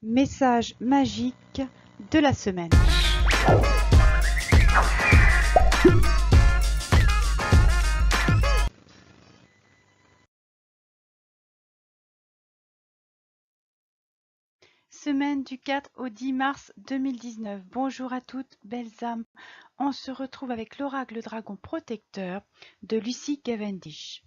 Message magique de la semaine. Semaine du 4 au 10 mars 2019. Bonjour à toutes, belles âmes. On se retrouve avec l'oracle dragon protecteur de Lucy Cavendish.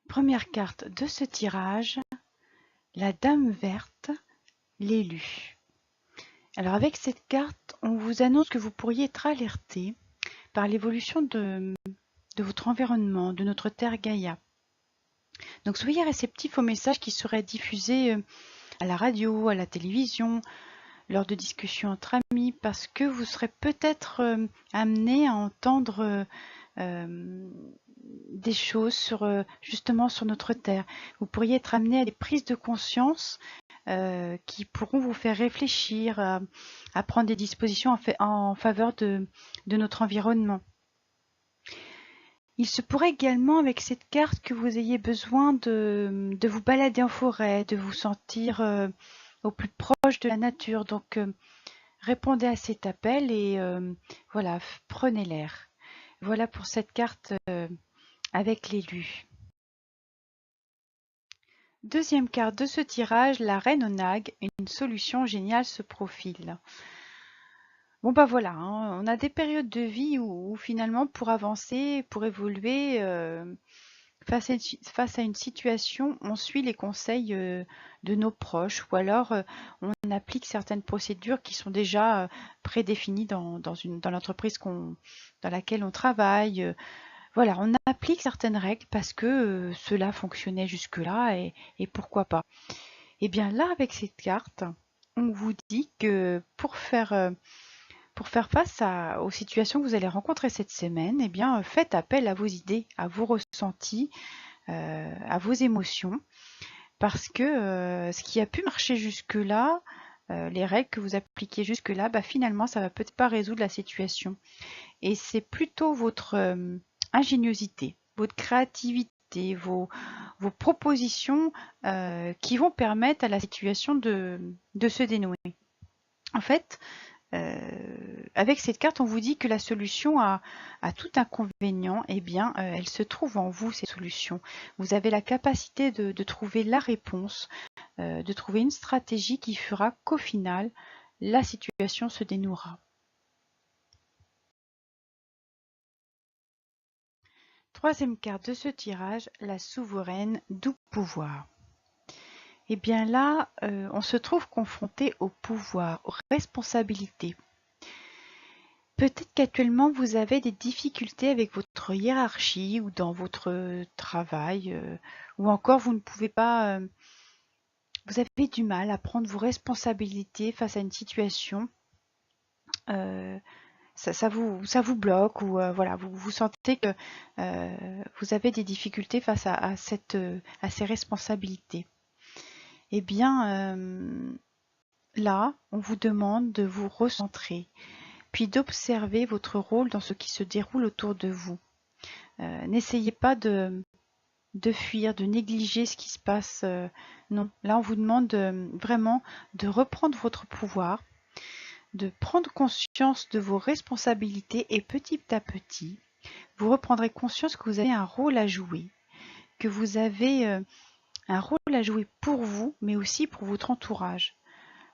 Première carte de ce tirage, la Dame verte, l'élu. Alors avec cette carte, on vous annonce que vous pourriez être alerté par l'évolution de votre environnement, de notre Terre Gaïa. Donc soyez réceptifs aux messages qui seraient diffusés à la radio, à la télévision, lors de discussions entre amis, parce que vous serez peut-être amené à entendre des choses justement sur notre Terre. Vous pourriez être amené à des prises de conscience qui pourront vous faire réfléchir, à prendre des dispositions en faveur de notre environnement. Il se pourrait également avec cette carte que vous ayez besoin de vous balader en forêt, de vous sentir au plus proche de la nature. Donc répondez à cet appel et voilà, prenez l'air. Voilà pour cette carte avec l'élu. Deuxième carte de ce tirage, la reine au nag, une solution géniale se profile. Bon bah voilà, hein, on a des périodes de vie où finalement pour avancer, pour évoluer, face à une situation, on suit les conseils de nos proches ou alors on applique certaines procédures qui sont déjà prédéfinies dans l'entreprise dans laquelle on travaille. Voilà, on applique certaines règles parce que cela fonctionnait jusque-là et pourquoi pas. Et bien là, avec cette carte, on vous dit que pour faire face aux situations que vous allez rencontrer cette semaine, eh bien, faites appel à vos idées, à vos ressentis, à vos émotions, parce que ce qui a pu marcher jusque-là, les règles que vous appliquez jusque-là, bah, finalement, ça va peut-être pas résoudre la situation. Et c'est plutôt votre ingéniosité, votre créativité, vos propositions qui vont permettre à la situation de se dénouer. En fait, avec cette carte, on vous dit que la solution à tout inconvénient, eh bien, elle se trouve en vous, cette solution. Vous avez la capacité de trouver la réponse, de trouver une stratégie qui fera qu'au final, la situation se dénouera. Troisième carte de ce tirage, la souveraine du pouvoir. Et bien là, on se trouve confronté au pouvoir, aux responsabilités. Peut-être qu'actuellement vous avez des difficultés avec votre hiérarchie ou dans votre travail, ou encore vous ne pouvez pas, vous avez du mal à prendre vos responsabilités face à une situation. Ça vous bloque ou voilà, vous sentez que vous avez des difficultés face à ces responsabilités. Eh bien, là, on vous demande de vous recentrer, puis d'observer votre rôle dans ce qui se déroule autour de vous. N'essayez pas de fuir, de négliger ce qui se passe. Non, là, on vous demande vraiment de reprendre votre pouvoir, de prendre conscience de vos responsabilités et petit à petit, vous reprendrez conscience que vous avez un rôle à jouer, que vous avez un rôle à jouer pour vous, mais aussi pour votre entourage.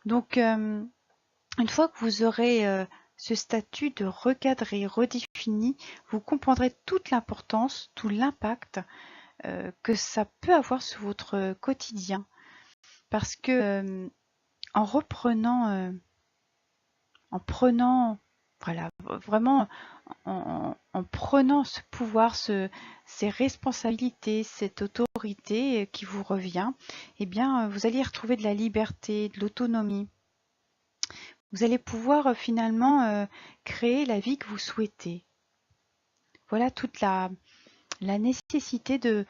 Donc, une fois que vous aurez ce statut de recadré, redéfini, vous comprendrez toute l'importance, tout l'impact que ça peut avoir sur votre quotidien. Parce que en reprenant, en prenant, voilà, vraiment en prenant ce pouvoir, ces responsabilités, cette autorité qui vous revient, eh bien, vous allez y retrouver de la liberté, de l'autonomie. Vous allez pouvoir finalement créer la vie que vous souhaitez. Voilà toute la nécessité de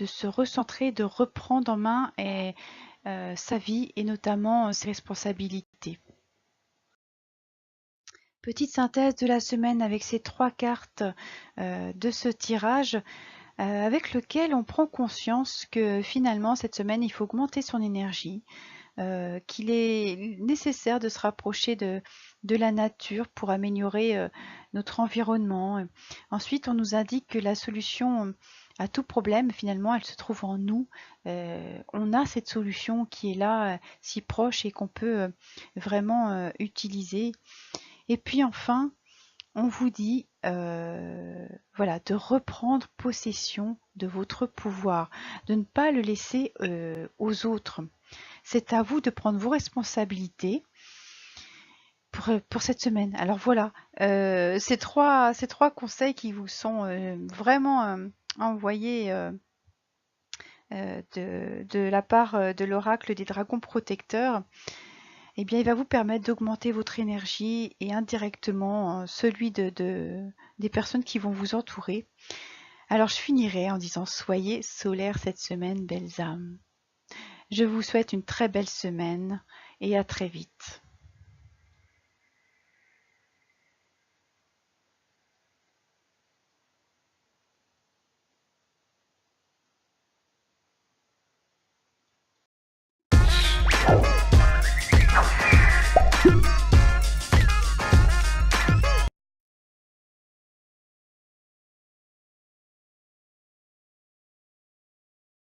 se recentrer, de reprendre en main sa vie et notamment ses responsabilités. Petite synthèse de la semaine avec ces 3 cartes de ce tirage avec lequel on prend conscience que finalement cette semaine il faut augmenter son énergie, qu'il est nécessaire de se rapprocher de la nature pour améliorer notre environnement. Ensuite, on nous indique que la solution à tout problème, finalement, elle se trouve en nous. On a cette solution qui est là, si proche et qu'on peut vraiment utiliser. Et puis enfin, on vous dit voilà, de reprendre possession de votre pouvoir, de ne pas le laisser aux autres. C'est à vous de prendre vos responsabilités pour cette semaine. Alors voilà, ces trois conseils qui vous sont vraiment envoyés de la part de l'oracle des dragons protecteurs. Eh bien, il va vous permettre d'augmenter votre énergie et indirectement celui des personnes qui vont vous entourer. Alors, je finirai en disant soyez solaires cette semaine, belles âmes. Je vous souhaite une très belle semaine et à très vite.